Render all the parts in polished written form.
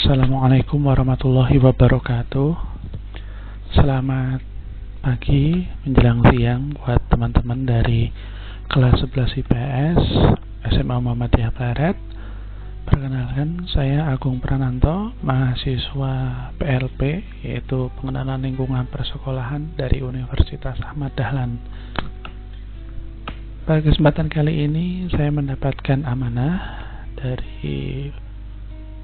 Assalamualaikum warahmatullahi wabarakatuh. Selamat pagi menjelang siang buat teman-teman dari kelas 11 IPS SMA Muhammadiyah Barat. Perkenalkan, saya Agung Prananto, mahasiswa PLP, yaitu Pengenalan Lingkungan Persekolahan dari Universitas Ahmad Dahlan. Pada kesempatan kali ini saya mendapatkan amanah dari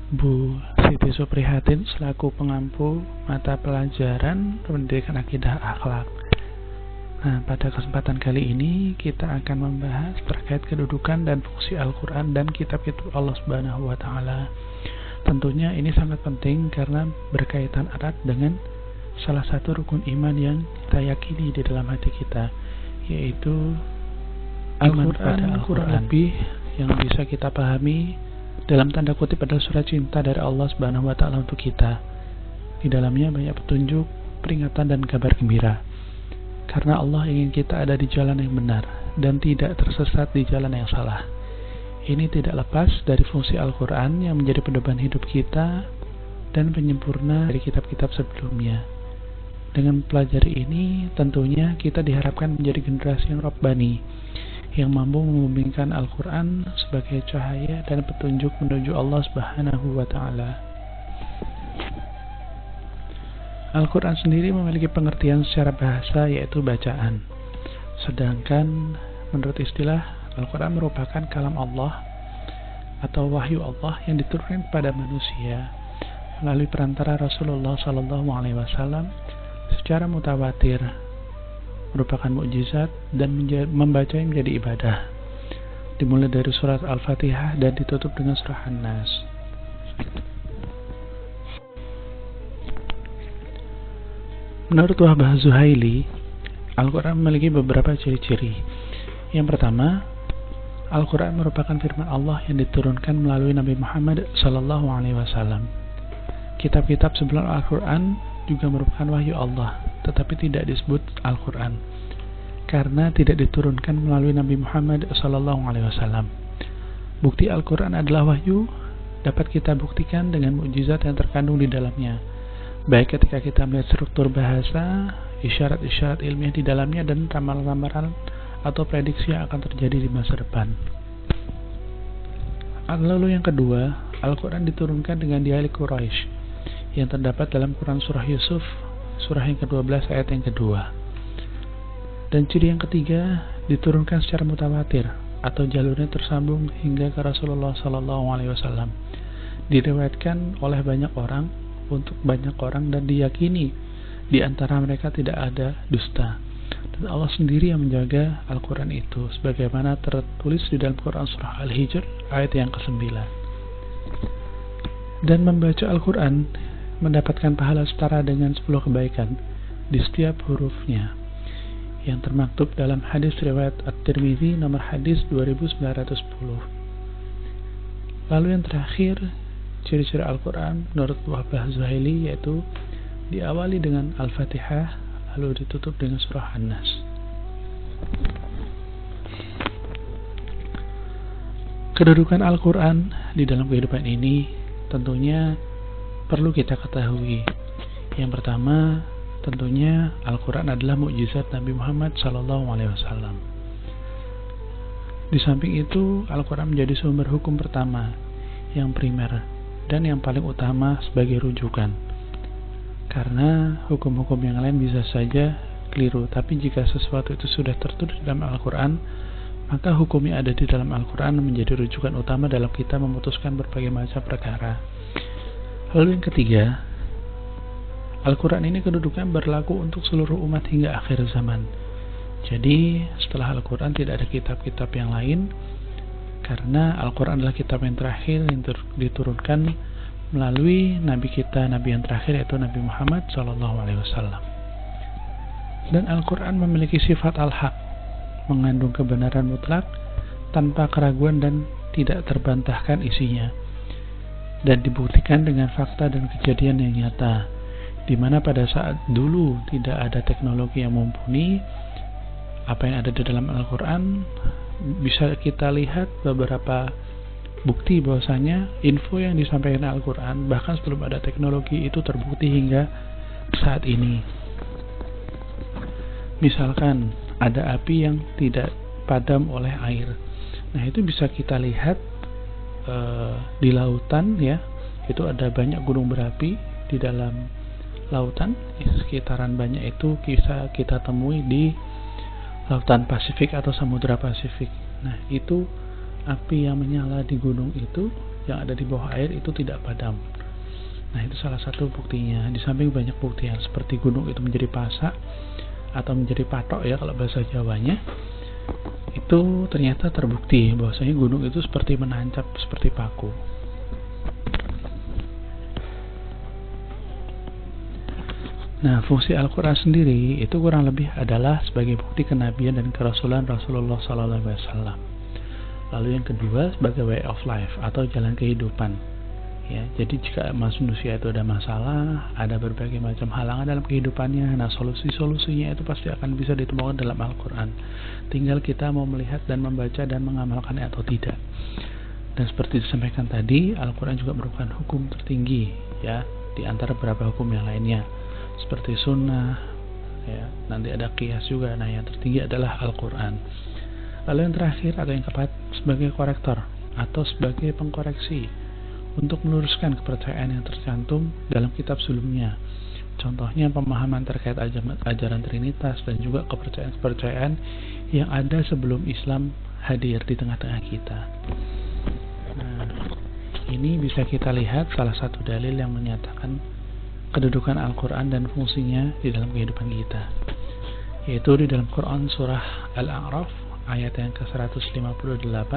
Bu Siti Suprihatin selaku pengampu mata pelajaran Pendidikan Akidah Akhlak. Nah, pada kesempatan kali ini kita akan membahas terkait kedudukan dan fungsi Al-Quran dan kitab-kitab Allah Subhanahu wa Ta'ala. Tentunya ini sangat penting karena berkaitan erat dengan salah satu rukun iman yang kita yakini di dalam hati kita, yaitu Al-Quran. Kurang lebih yang bisa kita pahami dalam tanda kutip adalah surat cinta dari Allah Subhanahu wa Ta'ala untuk kita. Di dalamnya banyak petunjuk, peringatan, dan kabar gembira. Karena Allah ingin kita ada di jalan yang benar dan tidak tersesat di jalan yang salah. Ini tidak lepas dari fungsi Al-Quran yang menjadi pedoman hidup kita dan penyempurna dari kitab-kitab sebelumnya. Dengan pelajari ini, tentunya kita diharapkan menjadi generasi yang Rabbani, yang mampu membimbingkan Al-Quran sebagai cahaya dan petunjuk menuju Allah Subhanahu wa Ta'ala. Al-Quran sendiri memiliki pengertian secara bahasa, yaitu bacaan. Sedangkan menurut istilah, Al-Quran merupakan kalam Allah atau wahyu Allah yang diturunkan kepada manusia melalui perantara Rasulullah SAW secara mutawatir, merupakan mukjizat dan membacanya menjadi ibadah. Dimulai dari surat Al-Fatihah dan ditutup dengan surah An-Nas. Menurut Wahbah Zuhaili, Al-Quran memiliki beberapa ciri-ciri. Yang pertama, Al-Quran merupakan firman Allah yang diturunkan melalui Nabi Muhammad SAW. Kitab-kitab sebelum Al-Quran juga merupakan wahyu Allah, tetapi tidak disebut Al-Quran karena tidak diturunkan melalui Nabi Muhammad SAW. Bukti Al-Quran adalah wahyu dapat kita buktikan dengan mukjizat yang terkandung di dalamnya, baik ketika kita melihat struktur bahasa, isyarat-isyarat ilmiah di dalamnya, dan ramalan-ramalan atau prediksi yang akan terjadi di masa depan. Lalu yang kedua, Al-Quran diturunkan dengan dialek Quraisy yang terdapat dalam Quran Surah Yusuf, surah yang ke-12 ayat yang kedua. Dan ciri yang ketiga, diturunkan secara mutawatir atau jalurnya tersambung hingga ke Rasulullah SAW. Diriwayatkan oleh banyak orang untuk banyak orang dan diyakini di antara mereka tidak ada dusta. Dan Allah sendiri yang menjaga Al-Quran itu, sebagaimana tertulis di dalam Quran Surah Al-Hijr ayat yang ke-9. Dan membaca Al-Quran mendapatkan pahala setara dengan 10 kebaikan di setiap hurufnya, yang termaktub dalam hadis riwayat At-Tirmidzi nomor hadis 2910. Lalu yang terakhir, ciri-ciri Al-Quran menurut Wahbah Zuhaili yaitu diawali dengan Al-Fatihah lalu ditutup dengan surah An-Nas. Kedudukan Al-Quran di dalam kehidupan ini tentunya perlu kita ketahui. Yang pertama, tentunya Al-Quran adalah mukjizat Nabi Muhammad SAW. Di samping itu, Al-Quran menjadi sumber hukum pertama, yang primer, dan yang paling utama sebagai rujukan. Karena hukum-hukum yang lain bisa saja keliru, tapi jika sesuatu itu sudah tertulis dalam Al-Quran, maka hukum yang ada di dalam Al-Quran menjadi rujukan utama dalam kita memutuskan berbagai macam perkara. Lalu yang ketiga, Al-Quran ini kedudukan berlaku untuk seluruh umat hingga akhir zaman. Jadi setelah Al-Quran tidak ada kitab-kitab yang lain, karena Al-Quran adalah kitab yang terakhir yang diturunkan melalui Nabi kita, Nabi yang terakhir yaitu Nabi Muhammad SAW. Dan Al-Quran memiliki sifat al-haq, mengandung kebenaran mutlak tanpa keraguan dan tidak terbantahkan isinya, dan dibuktikan dengan fakta dan kejadian yang nyata, di mana pada saat dulu tidak ada teknologi yang mumpuni. Apa yang ada di dalam Al-Quran bisa kita lihat beberapa bukti bahwasanya info yang disampaikan Al-Quran bahkan sebelum ada teknologi itu terbukti hingga saat ini. Misalkan ada api yang tidak padam oleh air, nah itu bisa kita lihat di lautan ya, itu ada banyak gunung berapi di dalam lautan, sekitaran banyak itu bisa kita temui di lautan Pasifik atau Samudra Pasifik. Nah itu api yang menyala di gunung itu yang ada di bawah air itu tidak padam. Nah itu salah satu buktinya. Di samping banyak bukti yang seperti gunung itu menjadi pasak atau menjadi patok ya kalau bahasa Jawanya, itu ternyata terbukti bahwasanya gunung itu seperti menancap seperti paku. Nah, fungsi Al-Quran sendiri itu kurang lebih adalah sebagai bukti kenabian dan kerasulan Rasulullah SAW. Lalu yang kedua sebagai way of life atau jalan kehidupan. Ya, jadi jika manusia itu ada masalah, ada berbagai macam halangan dalam kehidupannya, nah solusi-solusinya itu pasti akan bisa ditemukan dalam Al-Quran. Tinggal kita mau melihat dan membaca dan mengamalkannya atau tidak. Dan seperti disampaikan tadi, Al-Quran juga merupakan hukum tertinggi ya di antara beberapa hukum yang lainnya, seperti sunnah, ya, nanti ada qiyas juga. Nah yang tertinggi adalah Al-Quran. Lalu yang terakhir atau yang keempat sebagai korektor atau sebagai pengkoreksi untuk meluruskan kepercayaan yang tercantum dalam kitab sebelumnya. Contohnya pemahaman terkait ajaran Trinitas dan juga kepercayaan-kepercayaan yang ada sebelum Islam hadir di tengah-tengah kita. Nah, ini bisa kita lihat salah satu dalil yang menyatakan kedudukan Al-Quran dan fungsinya di dalam kehidupan kita, yaitu di dalam Quran surah Al-A'raf ayat yang ke-158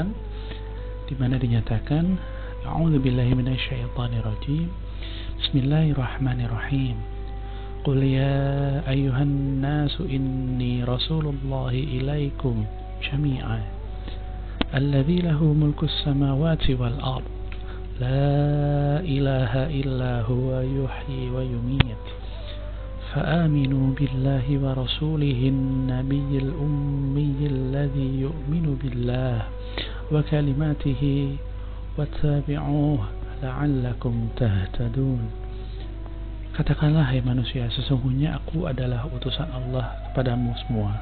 di mana dinyatakan A'udzu billahi minasyaitonir rajim. Bismillahirrahmanirrahim. Qul ya ayyuhan nasu inni rasulullahi ilaikum jami'an alladzi lahu mulkus samawati wal ard la ilaha illa huwa yuhyi wa yumiit فآمنوا بالله ورسوله النبي الأمي الذي يؤمن بالله وكلماته واتبعوه لعلكم تهتدون. Katakanlah hai manusia, sesungguhnya aku adalah utusan Allah kepadamu semua,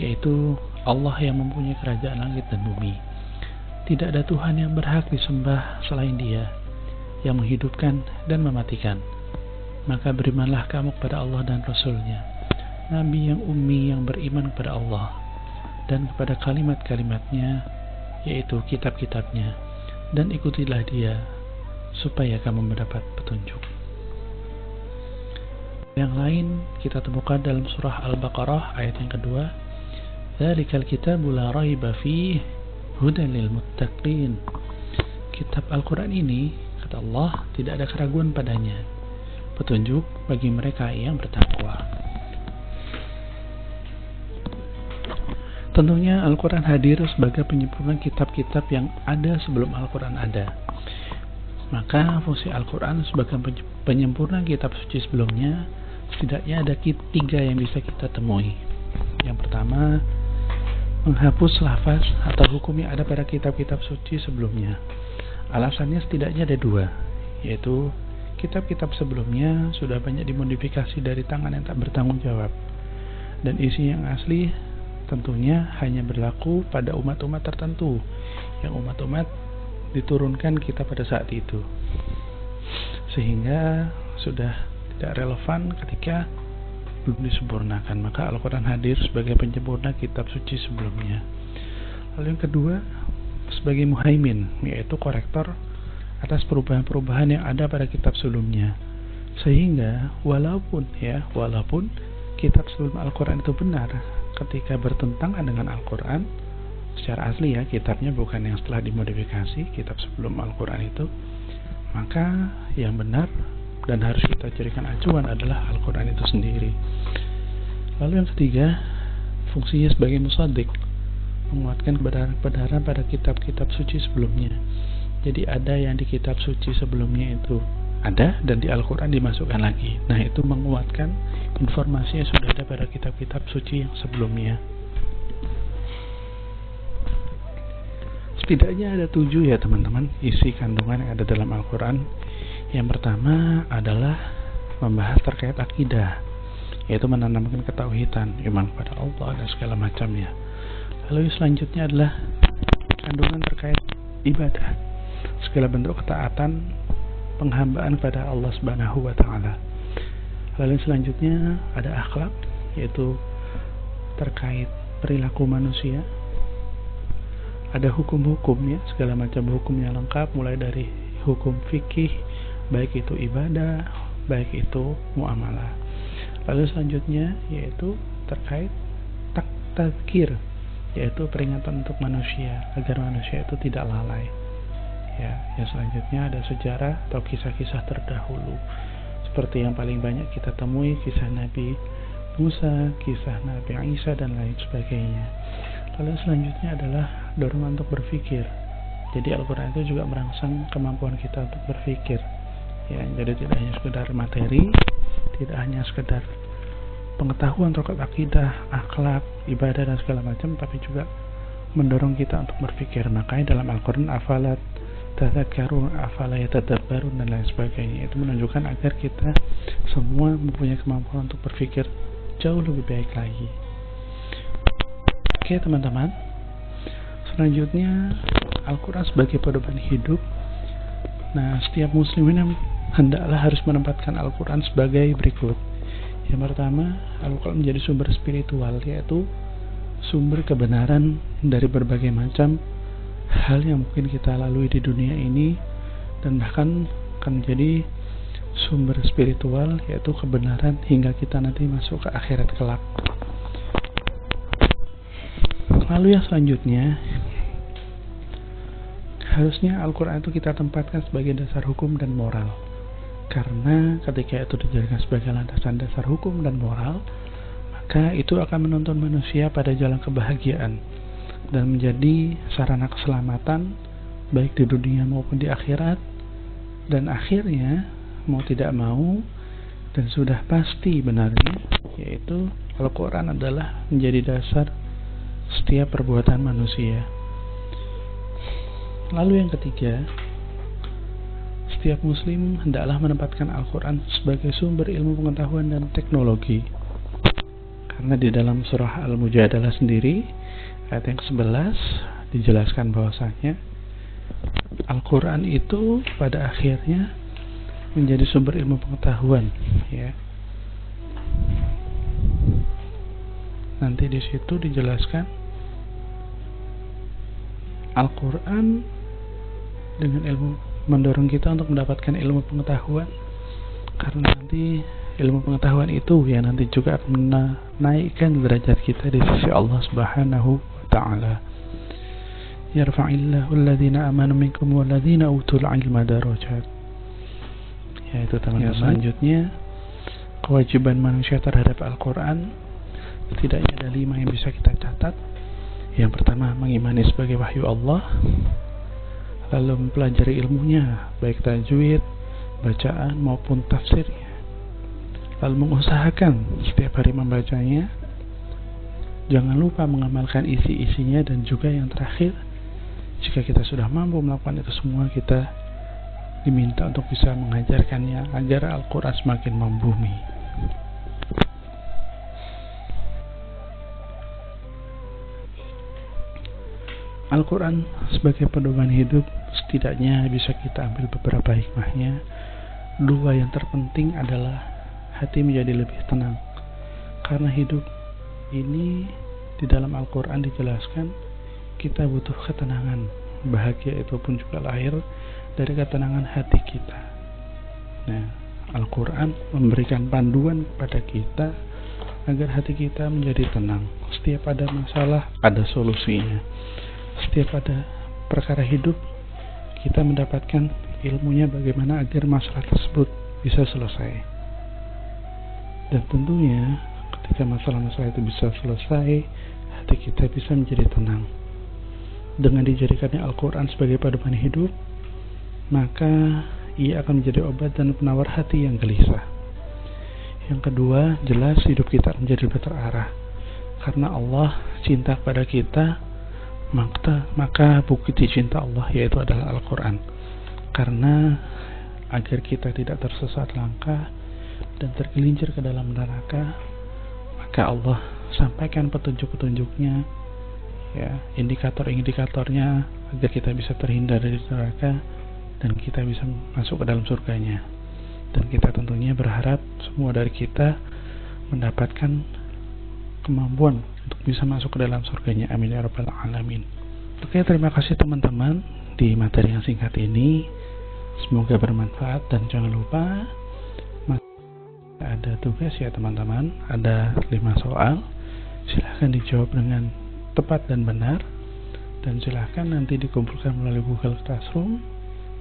yaitu Allah yang mempunyai kerajaan langit dan bumi. Tidak ada Tuhan yang berhak disembah selain Dia, yang menghidupkan dan mematikan. Maka berimanlah kamu kepada Allah dan Rasul-Nya, Nabi yang ummi yang beriman kepada Allah dan kepada kalimat-kalimatnya, yaitu kitab-kitabnya, dan ikutilah Dia supaya kamu mendapat petunjuk. Yang lain kita temukan dalam surah Al-Baqarah ayat yang kedua, Dzalikal kitabu la raiba fihi hudan lil muttaqin. Kitab Al-Quran ini, kata Allah, tidak ada keraguan padanya, petunjuk bagi mereka yang bertakwa. Tentunya Al-Quran hadir sebagai penyempurna kitab-kitab yang ada sebelum Al-Quran ada. Maka fungsi Al-Quran sebagai penyempurna kitab suci sebelumnya, setidaknya ada tiga yang bisa kita temui. Yang pertama, menghapus lafaz atau hukum yang ada pada kitab-kitab suci sebelumnya. Alasannya setidaknya ada dua, yaitu kitab-kitab sebelumnya sudah banyak dimodifikasi dari tangan yang tak bertanggung jawab, dan isi yang asli tentunya hanya berlaku pada umat-umat tertentu, yang umat-umat diturunkan kitab pada saat itu, sehingga sudah tidak relevan ketika belum disempurnakan. Maka Al-Quran hadir sebagai penyempurna kitab suci sebelumnya. Lalu yang kedua, sebagai muhaimin, yaitu korektor atas perubahan-perubahan yang ada pada kitab sebelumnya, sehingga walaupun kitab sebelum Al-Quran itu benar, ketika bertentangan dengan Al-Quran secara asli ya, kitabnya bukan yang setelah dimodifikasi, kitab sebelum Al-Quran itu, maka yang benar dan harus kita jadikan acuan adalah Al-Quran itu sendiri. Lalu yang ketiga, fungsinya sebagai musaddiq, menguatkan kebenaran pada kitab-kitab suci sebelumnya. Jadi ada yang di kitab suci sebelumnya itu ada, dan di Al-Quran dimasukkan lagi. Nah itu menguatkan informasi yang sudah ada pada kitab-kitab suci yang sebelumnya. Setidaknya ada 7 ya teman-teman isi kandungan yang ada dalam Al-Quran. Yang pertama adalah membahas terkait akidah, yaitu menanamkan ketauhidan, iman kepada Allah dan segala macamnya. Lalu selanjutnya adalah kandungan terkait ibadah, segala bentuk ketaatan, penghambaan kepada Allah Subhanahu wa Ta'ala. Lalu selanjutnya ada akhlak, yaitu terkait perilaku manusia. Ada hukum-hukum ya, segala macam hukumnya lengkap, mulai dari hukum fikih, baik itu ibadah, baik itu muamalah. Lalu selanjutnya yaitu terkait tadzkir, yaitu peringatan untuk manusia agar manusia itu tidak lalai. Ya, yang selanjutnya ada sejarah atau kisah-kisah terdahulu, seperti yang paling banyak kita temui kisah Nabi Musa, kisah Nabi Isa dan lain sebagainya. Lalu selanjutnya adalah dorongan untuk berpikir. Jadi Al-Quran itu juga merangsang kemampuan kita untuk berpikir. Ya, jadi tidak hanya sekedar materi, tidak hanya sekedar pengetahuan terkait akidah, akhlak, ibadah dan segala macam, tapi juga mendorong kita untuk berpikir. Makanya dalam Al-Quran afalat tadzakkarun, afala yatadabbarun dan lain sebagainya. Itu menunjukkan agar kita semua mempunyai kemampuan untuk berpikir jauh lebih baik lagi. Oke teman-teman, selanjutnya Al-Quran sebagai pedoman hidup. Nah, setiap muslimin hendaklah harus menempatkan Al-Quran sebagai berikut. Yang pertama, Al-Quran menjadi sumber spiritual, yaitu sumber kebenaran dari berbagai macam hal yang mungkin kita lalui di dunia ini, dan bahkan akan menjadi sumber spiritual, yaitu kebenaran hingga kita nanti masuk ke akhirat kelak. Lalu yang selanjutnya, harusnya Al-Quran itu kita tempatkan sebagai dasar hukum dan moral, karena ketika itu dijadikan sebagai landasan dasar hukum dan moral, maka itu akan menuntun manusia pada jalan kebahagiaan dan menjadi sarana keselamatan baik di dunia maupun di akhirat. Dan akhirnya mau tidak mau dan sudah pasti benarnya, yaitu Al-Quran adalah menjadi dasar setiap perbuatan manusia. Lalu yang ketiga, setiap muslim hendaklah menempatkan Al-Quran sebagai sumber ilmu pengetahuan dan teknologi, karena di dalam surah Al-Mujadalah sendiri ayat yang ke-11 dijelaskan bahwasanya Al-Quran itu pada akhirnya menjadi sumber ilmu pengetahuan, ya. Nanti di situ dijelaskan Al-Quran dengan ilmu mendorong kita untuk mendapatkan ilmu pengetahuan, karena nanti ilmu pengetahuan itu yang nanti juga akan menaikkan derajat kita di sisi Allah Subhanahu wa Ta'ala. Yarfa'illahu alladhina amanu minkum walladhina utul ilma darajat. Yaitu teman-teman. Selanjutnya, kewajiban manusia terhadap Al-Quran setidaknya ada 5 yang bisa kita catat. Yang pertama, mengimani sebagai wahyu Allah, lalu mempelajari ilmunya, baik tajwid, bacaan maupun tafsirnya, lalu mengusahakan setiap hari membacanya, jangan lupa mengamalkan isi-isinya, dan juga yang terakhir, jika kita sudah mampu melakukan itu semua, kita diminta untuk bisa mengajarkannya agar Al-Quran semakin membumi. Al-Quran sebagai pedoman hidup setidaknya bisa kita ambil beberapa hikmahnya. 2 yang terpenting adalah hati menjadi lebih tenang, karena hidup ini di dalam Al-Quran dijelaskan kita butuh ketenangan. Bahagia itu pun juga lahir dari ketenangan hati kita. Nah, Al-Quran memberikan panduan kepada kita agar hati kita menjadi tenang. Setiap ada masalah, ada solusinya. Setiap ada perkara hidup, kita mendapatkan ilmunya bagaimana agar masalah tersebut bisa selesai. Dan tentunya ketika masalah-masalah itu bisa selesai, hati kita bisa menjadi tenang. Dengan dijadikannya Al-Quran sebagai pedoman hidup, maka ia akan menjadi obat dan penawar hati yang gelisah. Yang kedua, jelas hidup kita menjadi lebih terarah, karena Allah cinta kepada kita maka bukti cinta Allah yaitu adalah Al-Quran. Karena agar kita tidak tersesat langkah dan tergelincir ke dalam neraka, maka Allah sampaikan petunjuk-petunjuknya, ya, indikator-indikatornya agar kita bisa terhindar dari neraka dan kita bisa masuk ke dalam surganya. Dan kita tentunya berharap semua dari kita mendapatkan kemampuan untuk bisa masuk ke dalam surganya. Amin ya rabbal alamin. Oke, terima kasih teman-teman di materi yang singkat ini. Semoga bermanfaat dan jangan lupa ada tugas ya teman-teman. Ada 5 soal. Silahkan dijawab dengan tepat dan benar. Dan silahkan nanti dikumpulkan melalui Google Classroom.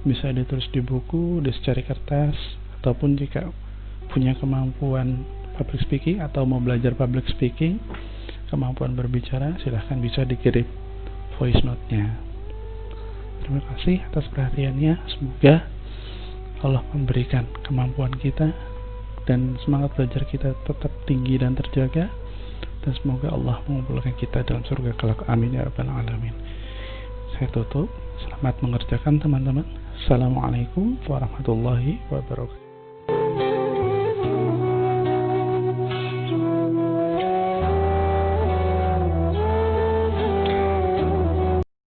Bisa ditulis di buku, di secari kertas, ataupun jika punya kemampuan public speaking atau mau belajar public speaking, kemampuan berbicara, silahkan bisa dikirim voice note-nya. Terima kasih atas perhatiannya. Semoga Allah memberikan kemampuan kita dan semangat belajar kita tetap tinggi dan terjaga, dan semoga Allah mengumpulkan kita dalam surga kelak. Amin ya rabbal alamin. Saya tutup. Selamat mengerjakan teman-teman. Assalamualaikum warahmatullahi wabarakatuh.